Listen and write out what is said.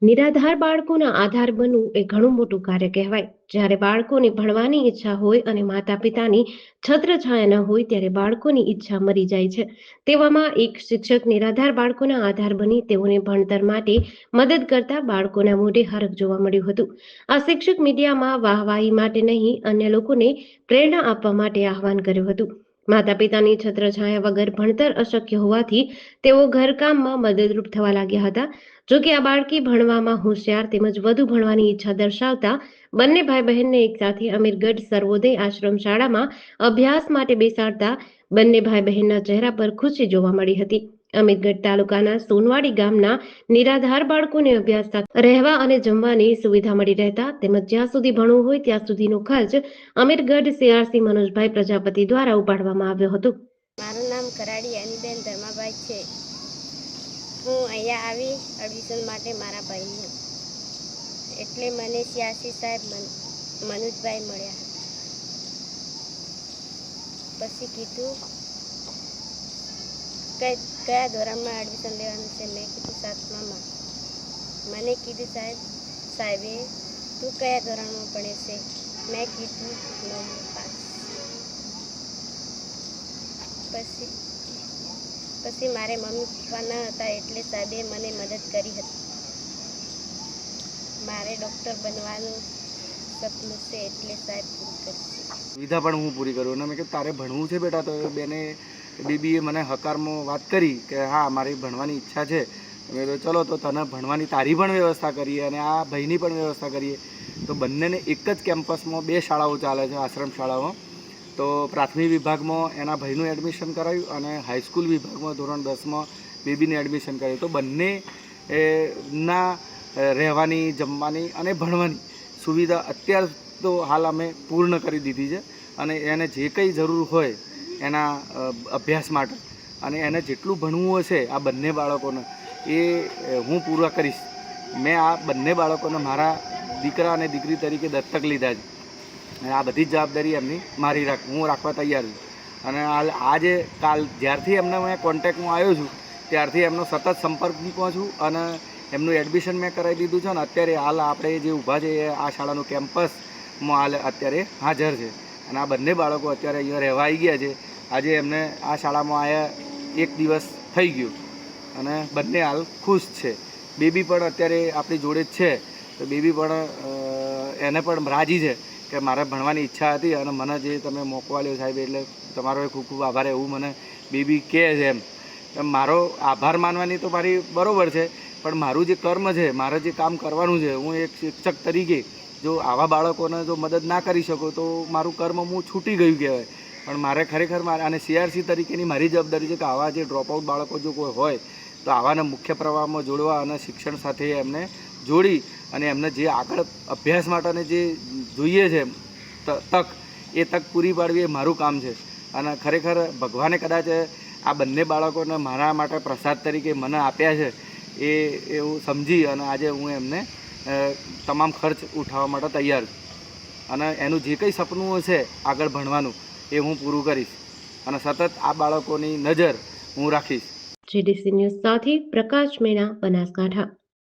નિરાધાર બાળકોના આધાર બનવું એ ઘણું મોટું કાર્ય કહેવાય. જ્યારે બાળકોને ભણવાની ઈચ્છા હોય અને માતા પિતાની છત્રછાયા ન હોય ત્યારે બાળકોની ઈચ્છા મરી જાય છે. તેવામાં એક શિક્ષક નિરાધાર બાળકોના આધાર બની તેઓને ભણતર માટે મદદ કરતા બાળકોના મોઢે હરખ જોવા મળ્યું હતું. આ શિક્ષક મીડિયામાં વાહવાહી માટે નહીં, અન્ય લોકોને પ્રેરણા આપવા માટે આહવાન કર્યું હતું. માતા પિતાની છત્રછાયા વગર ભણતર અશક્ય હોવાથી તેઓ ઘરકામમાં મદદરૂપ થવા લાગ્યા હતા. જોકે આ બાળકી ભણવામાં હોશિયાર તેમજ વધુ ભણવાની ઈચ્છા દર્શાવતા બંને ભાઈ બહેનને એકસાથે અમીરગઢ સર્વોદય આશ્રમ શાળામાં અભ્યાસ માટે બેસાડતા બંને ભાઈ બહેનના ચહેરા પર ખુશી જોવા મળી હતી. અમીરગઢ તાલુકાના સોનવાડી ગામના નિરાધાર બાળકોને અભ્યાસ સાથે રહેવા અને જમવાની સુવિધા મળી રહેતા તેમજ જ્યાં સુધી ભણવું હોય ત્યાં સુધીનો ખર્ચ અમીરગઢ સીઆરસી મનોજભાઈ પ્રજાપતિ દ્વારા ઉપાડવામાં આવ્યો હતો. મારું નામ કરાડી અનીબેન ધર્માભાઈ છે. હું અહીંયા આવી એડમિશન માટે મારા ભાઈને એટલે મને સિયાસી સાહેબ મનોજભાઈ મળ્યા. પછી કીધું કયા ધોરણમાં એડમિશન લેવાનું છે. મેં કીધું 7મામાં. મને કીધું સાહેબે તું કયા ધોરણમાં ભણે છે. મેં કીધું 9મું પાસ. પછી મારે મમ્મી પપ્પા ન હતા એટલે સાહેબે મને મદદ કરી હતી. મારે ડૉક્ટર બનવાનું સપનું છે એટલે સાહેબ પૂરું કરશે. સુવિધા પણ હું પૂરી કરું. અને મેં કીધું તારે ભણવું છે બેટા, તો બેને બેબીએ મને હકારમાં વાત કરી કે હા મારી ભણવાની ઈચ્છા છે. મેં કીધું ચલો તો તને ભણવાની તારી પણ વ્યવસ્થા કરીએ અને આ ભાઈની પણ વ્યવસ્થા કરીએ. તો બંનેને એક જ કેમ્પસમાં 2 શાળાઓ ચાલે છે, આશ્રમ શાળાઓ. તો પ્રાથમિક વિભાગમાં એના ભાઈનું એડમિશન કરાવ્યું અને હાઈસ્કૂલ વિભાગમાં ધોરણ 10માં બેબીને એડમિશન કરાવ્યું. તો બંને ના રહેવાની, જમવાની અને ભણવાની સુવિધા અત્યાર તો હાલ અમે પૂર્ણ કરી દીધી છે. અને એને જે કંઈ જરૂર હોય એના અભ્યાસ માટે અને એને જેટલું ભણવું હશે આ બંને બાળકોને એ હું પૂરા કરીશ. મેં આ બંને બાળકોને મારા દીકરા અને દીકરી તરીકે દત્તક લીધા છે અને આ બધી જ જવાબદારી એમની હું રાખવા તૈયાર છું. અને આજે જ્યારથી એમને મેં કોન્ટેક્ટમાં આવ્યો છું ત્યારથી એમનો સતત સંપર્કમાં છું અને એમનું એડમિશન મેં કરાવી દીધું છે. અને અત્યારે હાલ આપણે જે ઊભા છે એ આ શાળાનું કેમ્પસમાં હાલ અત્યારે હાજર છે. અને આ બંને બાળકો અત્યારે અહીંયા રહેવા આવી ગયા છે. આજે એમને આ શાળામાં આવ્યા 1 દિવસ થઈ ગયો અને બંને હાલ ખુશ છે. બેબી પણ અત્યારે આપણી જોડે જ છે. તો બેબી પણ એને પણ રાજી છે કે મારે ભણવાની ઈચ્છા હતી અને મને જે તમે મોકો આપ્યો સાહેબ એટલે તમારો ખૂબ ખૂબ આભાર, એવું મને બેબી કહે છે. એમ મારો આભાર માનવાની તો મારી બરાબર છે, પણ મારું જે કર્મ છે, મારે જે કામ કરવાનું છે, હું એક શિક્ષક તરીકે જો આવા બાળકોને જો મદદ ના કરી શકું તો મારું કર્મ હું છૂટી ગયું કહેવાય. પણ મારે ખરેખર અને સીઆરસી તરીકેની મારી જવાબદારી છે કે આવા જે ડ્રોપઆઉટ બાળકો જો કોઈ હોય તો આવાને મુખ્ય પ્રવાહમાં જોડવા અને શિક્ષણ સાથે એમને જોડી અને એમને જે આગળ અભ્યાસ માટેને જે જોઈએ છે તક, એ તક પૂરી પાડવી એ મારું કામ છે. અને ખરેખર ભગવાને કદાચ આ બંને બાળકોને મારા માટે પ્રસાદ તરીકે મને આપ્યા છે એ એવું સમજી અને આજે હું એમને તમામ ખર્ચ ઉઠાવવા માટે તૈયાર છું. અને એનું જે કંઈ સપનું હશે આગળ ભણવાનું એ હું પૂરું કરીશ અને સતત આ બાળકોની નજર હું રાખીશ. જીડીસી ન્યૂઝ સાથે પ્રકાશ મેણા, બનાસકાંઠા.